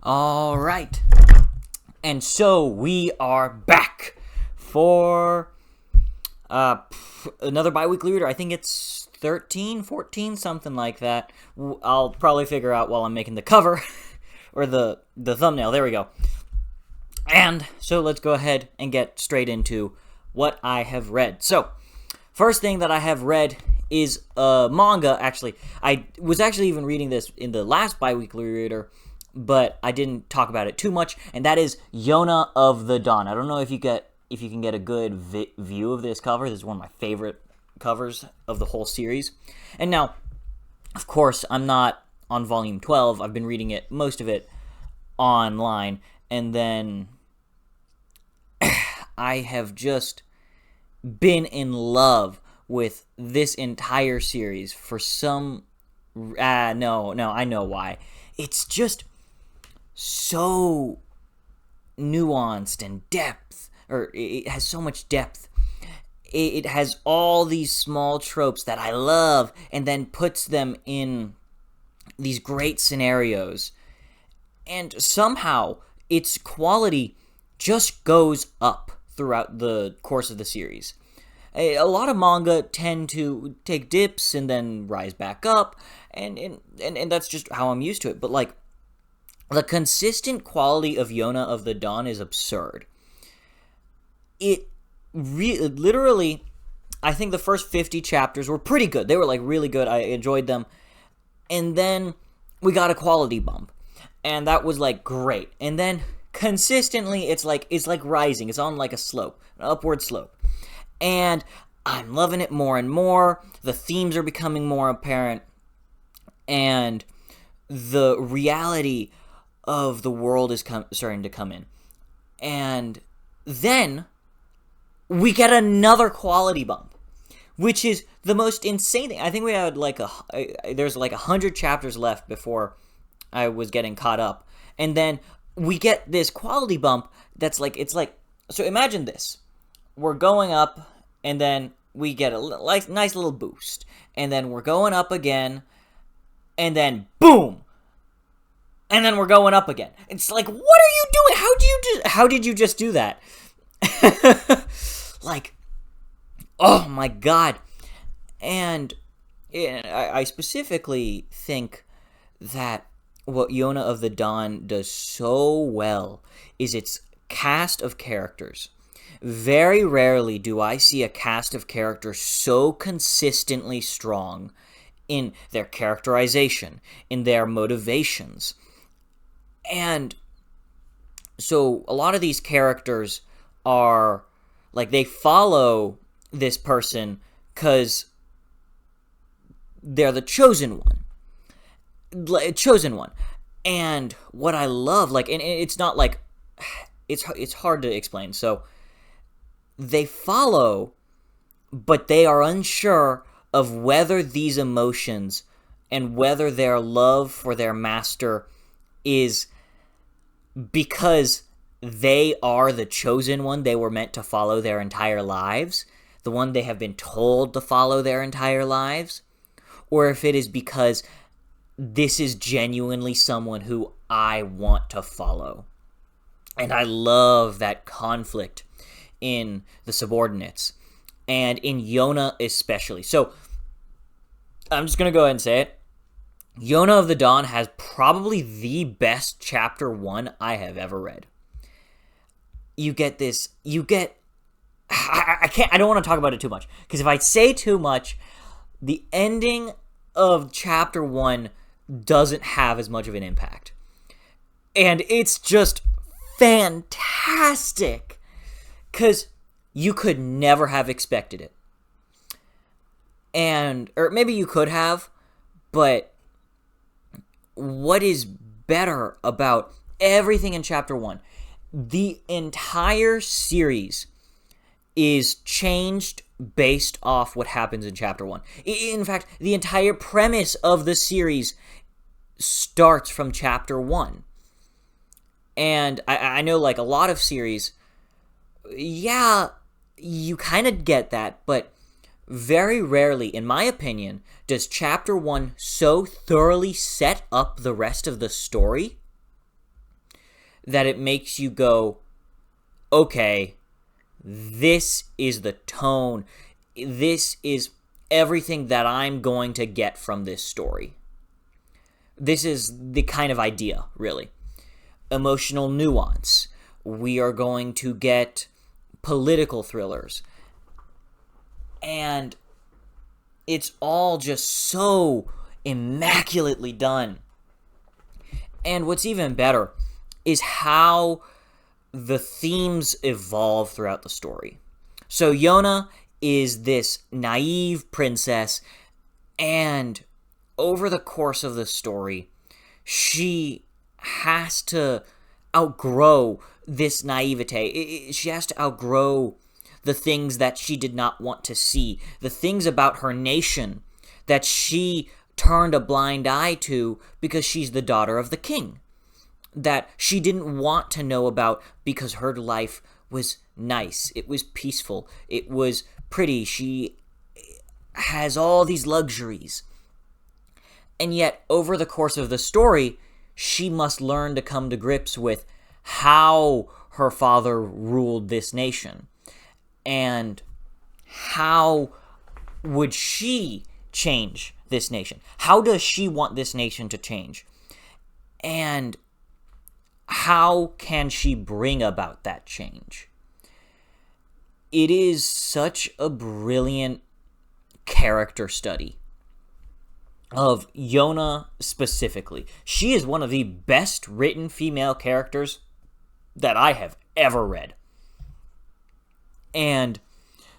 All right. And so we are back for another Biweekly reader. I think it's 13, 14, something like that. I'll probably figure out while I'm making the cover or the thumbnail. There we go. And so let's go ahead and get straight into what I have read. So, first thing that I have read is manga. Actually, I was actually even reading this in the last Biweekly reader, but I didn't talk about it too much, and that is Yona of the Dawn. I don't know if you can get a good view of this cover. This is one of my favorite covers of the whole series. And now, of course, I'm not on volume 12. I've been reading most of it online, and then I have just been in love with this entire series for some no, I know why. It's just so nuanced and it has so much depth. It has all these small tropes that I love and then puts them in these great scenarios. And somehow its quality just goes up throughout the course of the series. A lot of manga tend to take dips and then rise back up, and that's just how I'm used to it. But like, the consistent quality of Yona of the Dawn is absurd. It literally, I think the first 50 chapters were pretty good. They were like really good. I enjoyed them. And then we got a quality bump. And that was like great. And then consistently it's like rising. It's on like a slope, an upward slope. And I'm loving it more and more. The themes are becoming more apparent. And the reality of the world is starting to come in. And then we get another quality bump, which is the most insane thing. I think we had there's like 100 chapters left before I was getting caught up. And then we get this quality bump that's like, so imagine this. We're going up, and then we get a nice little boost. And then we're going up again, and then boom! And then we're going up again. It's like, what are you doing? How did you just do that? Like, oh my god. And I specifically think that what Yona of the Dawn does so well is its cast of characters. Very rarely do I see a cast of characters so consistently strong in their characterization, in their motivations. And so a lot of these characters are like, they follow this person because they're the chosen one. And what I love, like, and it's not like, it's hard to explain. So they follow, but they are unsure of whether these emotions and whether their love for their master is because they are the chosen one they were meant to follow their entire lives, the one they have been told to follow their entire lives, or if it is because this is genuinely someone who I want to follow. And I love that conflict in the subordinates, and in Yona especially. So, I'm just going to go ahead and say it. Yona of the Dawn has probably the best chapter 1 I have ever read. I don't want to talk about it too much, because if I say too much, the ending of chapter 1 doesn't have as much of an impact. And it's just fantastic, because you could never have expected it. Or maybe you could have, but what is better about everything in chapter 1? The entire series is changed based off what happens in chapter 1. In fact, the entire premise of the series starts from chapter 1. And I know, like, a lot of series, yeah, you kind of get that, but very rarely, in my opinion, does chapter 1 so thoroughly set up the rest of the story that it makes you go, okay, this is the tone. This is everything that I'm going to get from this story. This is the kind of idea, really. Emotional nuance. We are going to get political thrillers. And it's all just so immaculately done. And what's even better is how the themes evolve throughout the story. So Yona is this naive princess, and over the course of the story, she has to outgrow this naivete. She has to outgrow the things that she did not want to see, the things about her nation that she turned a blind eye to because she's the daughter of the king, that she didn't want to know about because her life was nice, it was peaceful, it was pretty, she has all these luxuries. And yet, over the course of the story, she must learn to come to grips with how her father ruled this nation. And how would she change this nation? How does she want this nation to change? And how can she bring about that change? It is such a brilliant character study of Yona specifically. She is one of the best written female characters that I have ever read. And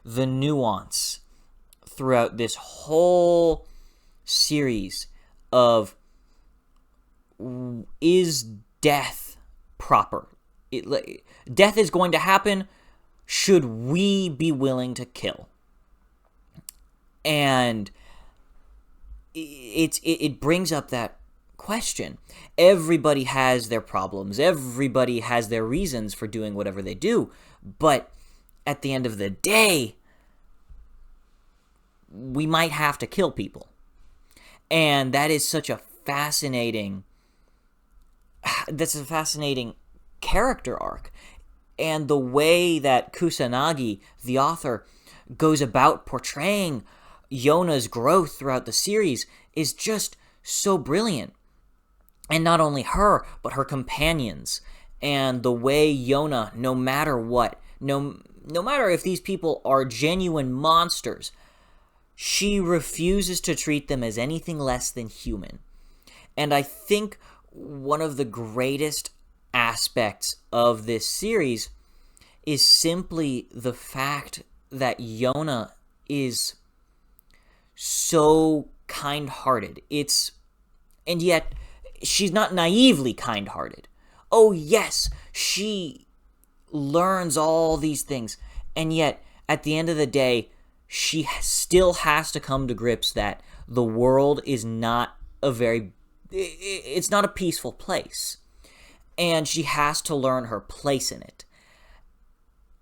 the nuance throughout this whole series of, is death proper? Death is going to happen. Should we be willing to kill? And it brings up that question. Everybody has their problems. Everybody has their reasons for doing whatever they do. But at the end of the day, we might have to kill people. And that is such a fascinating character arc. And the way that Kusanagi, the author, goes about portraying Yona's growth throughout the series is just so brilliant. And not only her, but her companions. And the way Yona, no matter what, no matter if these people are genuine monsters, she refuses to treat them as anything less than human. And I think one of the greatest aspects of this series is simply the fact that Yona is so kind-hearted. And yet, she's not naively kind-hearted. Oh yes, she learns all these things, and yet, at the end of the day, she still has to come to grips that the world is not it's not a peaceful place. And she has to learn her place in it.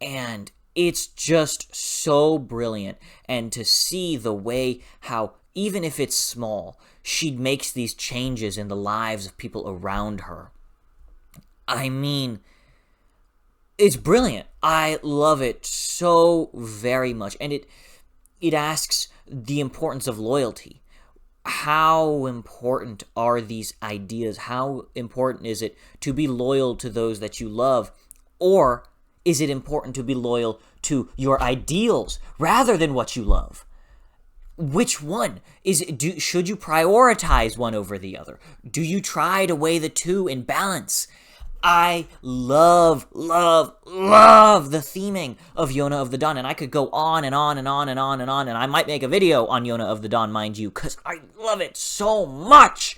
And it's just so brilliant. And to see the way how, even if it's small, she makes these changes in the lives of people around her. I mean, it's brilliant. I love it so very much. And it asks the importance of loyalty. How important are these ideas? How important is it to be loyal to those that you love? Or is it important to be loyal to your ideals rather than what you love? Which one? Should you prioritize one over the other? Do you try to weigh the two in balance? I love the theming of Yona of the Dawn, and I could go on and on and on and on and on, and I might make a video on Yona of the Dawn, mind you, because I love it so much.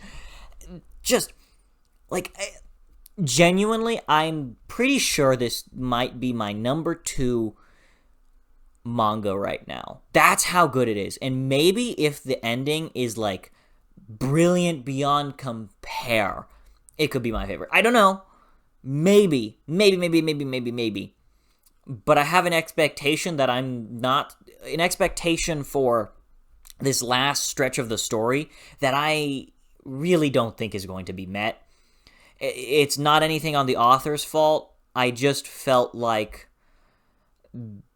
Just, genuinely, I'm pretty sure this might be my number 2 manga right now. That's how good it is. And maybe if the ending is, brilliant beyond compare, it could be my favorite. I don't know. Maybe. But I have an expectation that an expectation for this last stretch of the story that I really don't think is going to be met. It's not anything on the author's fault. I just felt like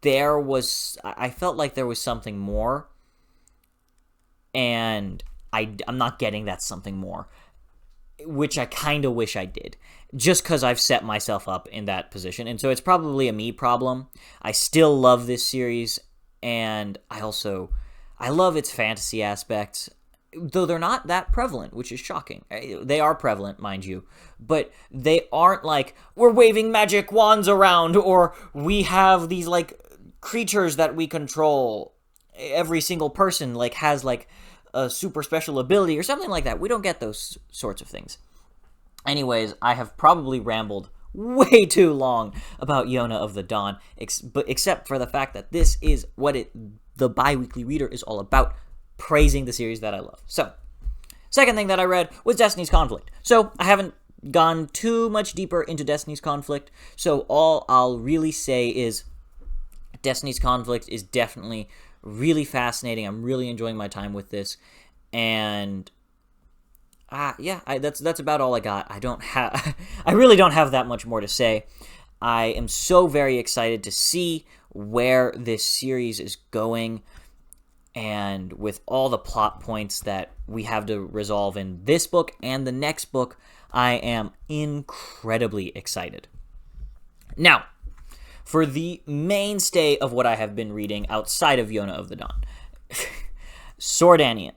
I felt like there was something more, and I'm not getting that something more, which I kind of wish I did, just because I've set myself up in that position. And so it's probably a me problem. I still love this series, and I love its fantasy aspects, though they're not that prevalent, which is shocking. They are prevalent, mind you, but they aren't like, we're waving magic wands around, or we have these, like, creatures that we control. Every single person, like, has, like, a super special ability or something like that. We don't get those sorts of things. Anyways, I have probably rambled way too long about Yona of the Dawn, except for the fact that this is what the Biweekly Reader is all about, praising the series that I love. So, second thing that I read was Destiny's Conflict. So, I haven't gone too much deeper into Destiny's Conflict, so all I'll really say is Destiny's Conflict is definitely really fascinating. I'm really enjoying my time with this, and that's about all I got. I really don't have that much more to say. I am so very excited to see where this series is going, and with all the plot points that we have to resolve in this book and the next book, I am incredibly excited. Now, for the mainstay of what I have been reading outside of Yona of the Dawn, Sordaneon,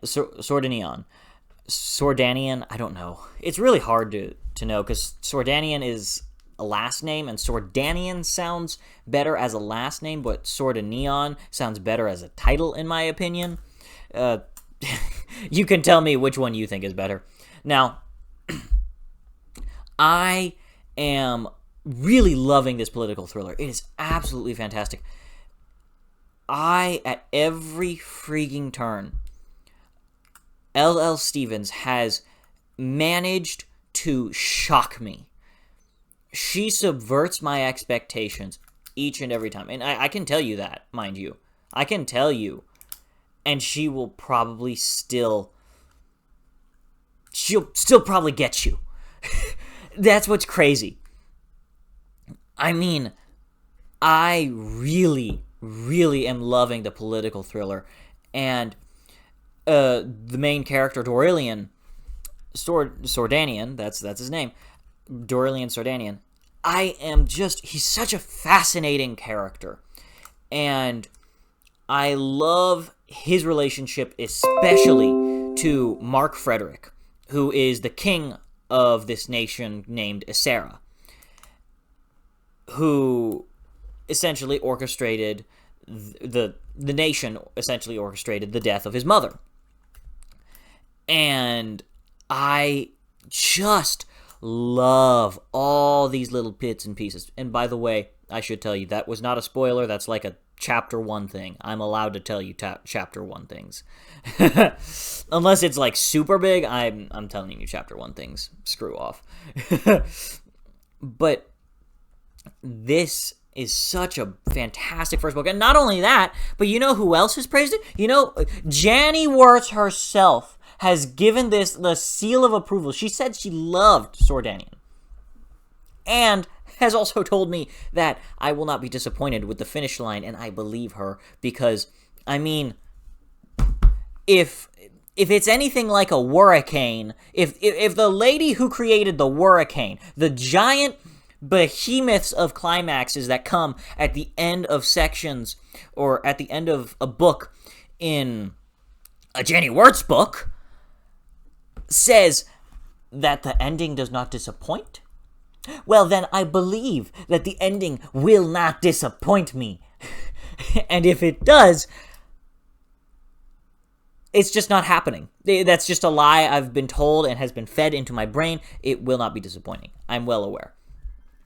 I don't know. It's really hard to know, because Sordaneon is a last name, and Sordaneon sounds better as a last name, but Sordaneon sounds better as a title, in my opinion. You can tell me which one you think is better. Now, I am really loving this political thriller. It is absolutely fantastic. At every freaking turn, L.L. Stevens has managed to shock me. She subverts my expectations each and every time. And I can tell you that, mind you. I can tell you. And she will probably she'll still probably get you. That's what's crazy. I mean, I really, really am loving the political thriller. And the main character, Dorilian Sordaneon, that's his name, Dorilian Sordaneon, he's such a fascinating character. And I love his relationship, especially to Mark Frederick, who is the king of this nation named Isera, who essentially orchestrated the nation essentially orchestrated the death of his mother. And I just love all these little bits and pieces. And by the way, I should tell you, that was not a spoiler. That's like a chapter 1 thing. I'm allowed to tell you chapter 1 things. Unless it's like super big, I'm telling you chapter 1 things. Screw off. But this is such a fantastic first book. And not only that, but you know who else has praised it? You know, Janny Wirtz herself has given this the seal of approval. She said she loved Sordaneon. And has also told me that I will not be disappointed with the finish line, and I believe her, because, I mean, if it's anything like a hurricane, if the lady who created the hurricane, the giant behemoths of climaxes that come at the end of sections, or at the end of a book in a Janny Wirtz book, says that the ending does not disappoint, well, then I believe that the ending will not disappoint me. And if it does, it's just not happening. That's just a lie I've been told and has been fed into my brain. It will not be disappointing. I'm well aware.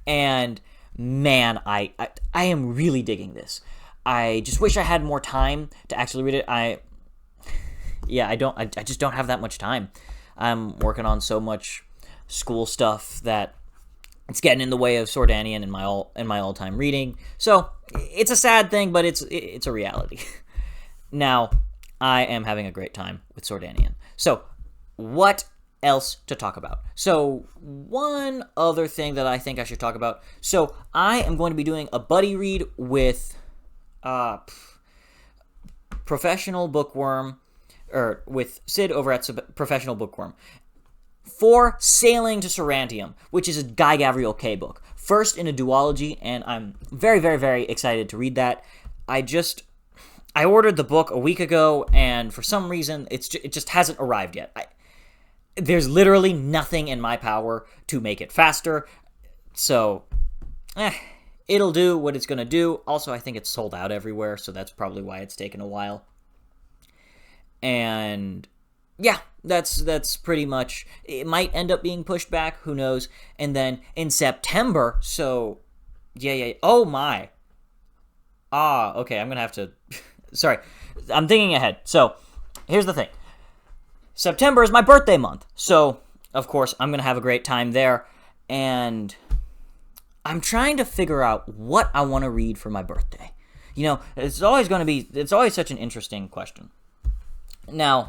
And man, I am really digging this. I just wish I had more time to actually read it. I just don't have that much time. I'm working on so much school stuff that it's getting in the way of Sordaneon and my all-time reading. So it's a sad thing, but it's a reality. Now, I am having a great time with Sordaneon. So, what else to talk about. So one other thing that I think I should talk about. So I am going to be doing a buddy read with Professional Bookworm, or with Sid over at Professional Bookworm, for Sailing to Sordaneon, which is a Guy Gavriel Kay book. First in a duology, and I'm very, very, very excited to read that. I ordered the book a week ago, and for some reason, it just hasn't arrived yet. There's literally nothing in my power to make it faster, so it'll do what it's going to do. Also, I think it's sold out everywhere, so that's probably why it's taken a while. And yeah, that's pretty much, it might end up being pushed back, who knows. And then in September, so yeah, oh my. Okay, I'm going to have to, sorry, I'm thinking ahead. So here's the thing. September is my birthday month, so of course I'm going to have a great time there, and I'm trying to figure out what I want to read for my birthday. You know, it's always such an interesting question. Now,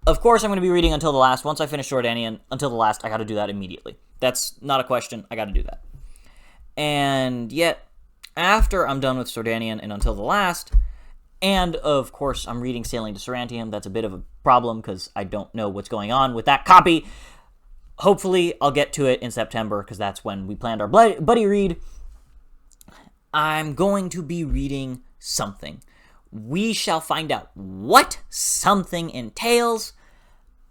of course I'm going to be reading Until the Last. Once I finish Sordaneon, Until the Last, I got to do that immediately. That's not a question, I got to do that. And yet, after I'm done with Sordaneon and Until the Last, and of course I'm reading Sailing to Sordaneon, that's a bit of a problem because I don't know what's going on with that copy. Hopefully I'll get to it in September because that's when we planned our buddy read. I'm going to be reading something. We shall find out what something entails,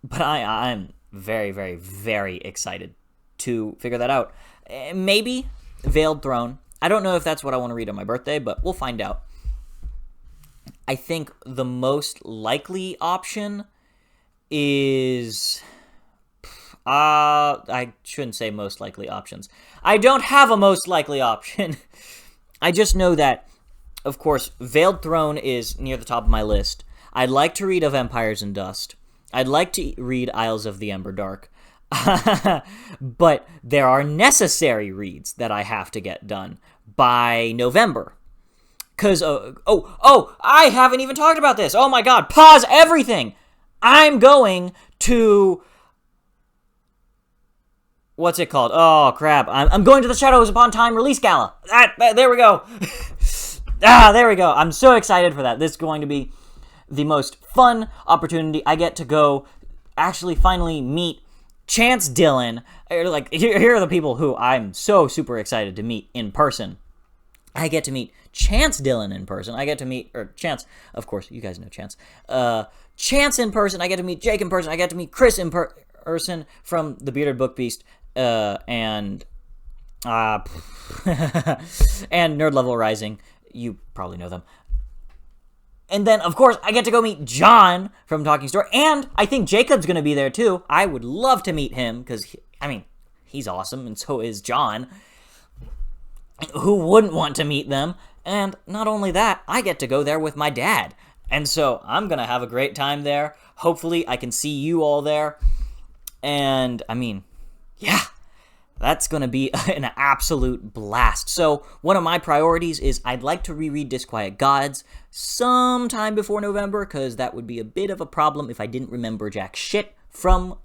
but I'm very, very, very excited to figure that out. Maybe Veiled Throne. I don't know if that's what I want to read on my birthday, but we'll find out. I think the most likely option is... I shouldn't say most likely options. I don't have a most likely option. I just know that, of course, Veiled Throne is near the top of my list. I'd like to read Of Empires and Dust. I'd like to read Isles of the Emberdark. But there are necessary reads that I have to get done by November. Because, I haven't even talked about this. Oh my god, pause everything! I'm going to... What's it called? Oh, crap. I'm going to the Shadows Upon Time release gala. There we go. There we go. I'm so excited for that. This is going to be the most fun opportunity. I get to go actually finally meet Chance Dillon. Like, here are the people who I'm so super excited to meet in person. I get to meet Chance Dillon in person. I get to meet, or Chance, of course, you guys know Chance. Chance in person. I get to meet Jake in person. I get to meet Chris in person from The Bearded Book Beast. And Nerd Level Rising. You probably know them. And then, of course, I get to go meet John from Talking Store. And I think Jacob's going to be there, too. I would love to meet him, because, he's awesome, and so is John. Who wouldn't want to meet them? And not only that, I get to go there with my dad. And so I'm going to have a great time there. Hopefully, I can see you all there. And, yeah, that's going to be an absolute blast. So one of my priorities is I'd like to reread Disquiet Gods sometime before November, because that would be a bit of a problem if I didn't remember jack shit from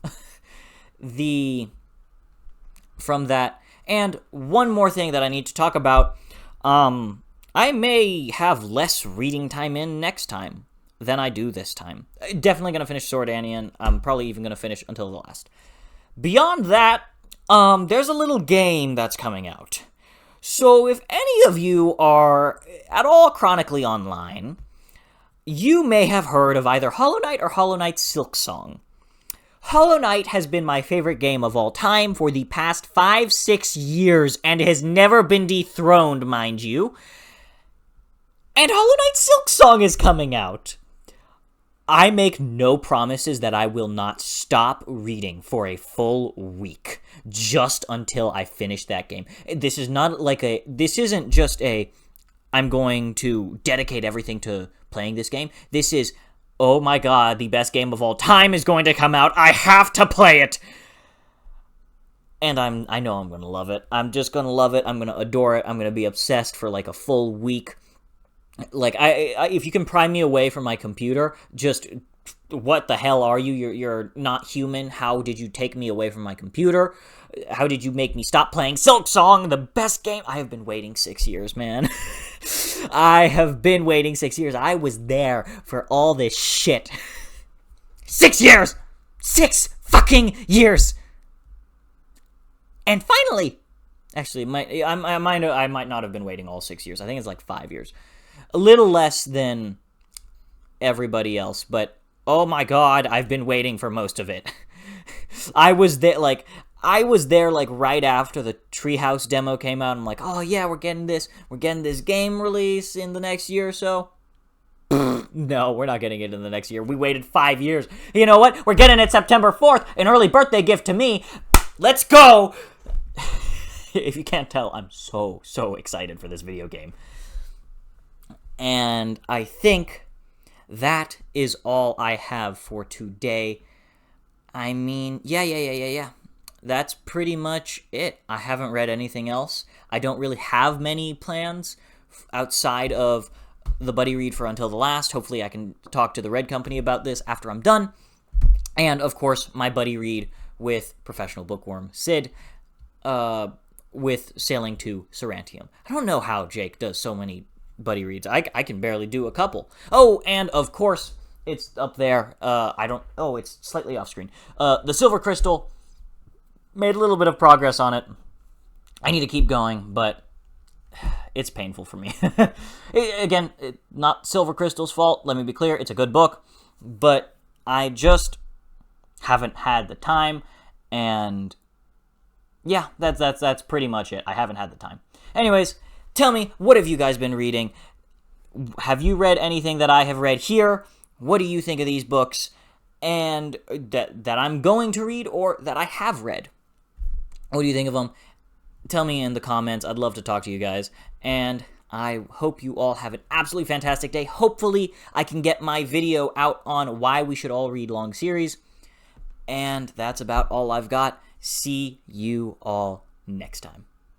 that. And one more thing that I need to talk about, I may have less reading time in next time than I do this time. Definitely going to finish Sordaneon. I'm probably even going to finish Until the Last. Beyond that, there's a little game that's coming out. So if any of you are at all chronically online, you may have heard of either Hollow Knight or Hollow Knight Silksong. Hollow Knight has been my favorite game of all time for the past 5-6 years and has never been dethroned, mind you. And Hollow Knight Silksong is coming out. I make no promises that I will not stop reading for a full week just until I finish that game. This isn't just I'm going to dedicate everything to playing this game. This is, oh my god, the best game of all time is going to come out. I have to play it. And I know I'm going to love it. I'm just going to love it. I'm going to adore it. I'm going to be obsessed for like a full week. Like, if you can pry me away from my computer, just what the hell are you? You're not human. How did you take me away from my computer? How did you make me stop playing SILKSONG, the best game? I have been waiting 6 years, man. I have been waiting 6 years. I was there for all this shit. 6 years! 6 fucking years! And finally, actually, I might not have been waiting all 6 years. I think it's like 5 years. A little less than everybody else, but oh my god, I've been waiting for most of it. I was there like right after the Treehouse demo came out. I'm like, oh yeah, we're getting this game release in the next year or so. No, we're not getting it in the next year. We waited 5 years. You know what? We're getting it September 4th, an early birthday gift to me. Let's go! If you can't tell, I'm so excited for this video game. And I think that is all I have for today. I mean, yeah. That's pretty much it. I haven't read anything else. I don't really have many plans outside of the buddy read for Until the Last. Hopefully I can talk to the Red Company about this after I'm done. And, of course, my buddy read with Professional Bookworm Sid, with Sailing to Sordaneon. I don't know how Jake does so many buddy reads. I can barely do a couple. Oh, and, of course, it's up there. It's slightly off screen. The Silver Crystal, made a little bit of progress on it. I need to keep going, but it's painful for me. Again, not Silver Crystal's fault. Let me be clear. It's a good book, but I just haven't had the time, and yeah, that's pretty much it. I haven't had the time. Anyways, tell me, what have you guys been reading? Have you read anything that I have read here? What do you think of these books, and that I'm going to read or that I have read? What do you think of them? Tell me in the comments. I'd love to talk to you guys. And I hope you all have an absolutely fantastic day. Hopefully, I can get my video out on why we should all read long series. And that's about all I've got. See you all next time.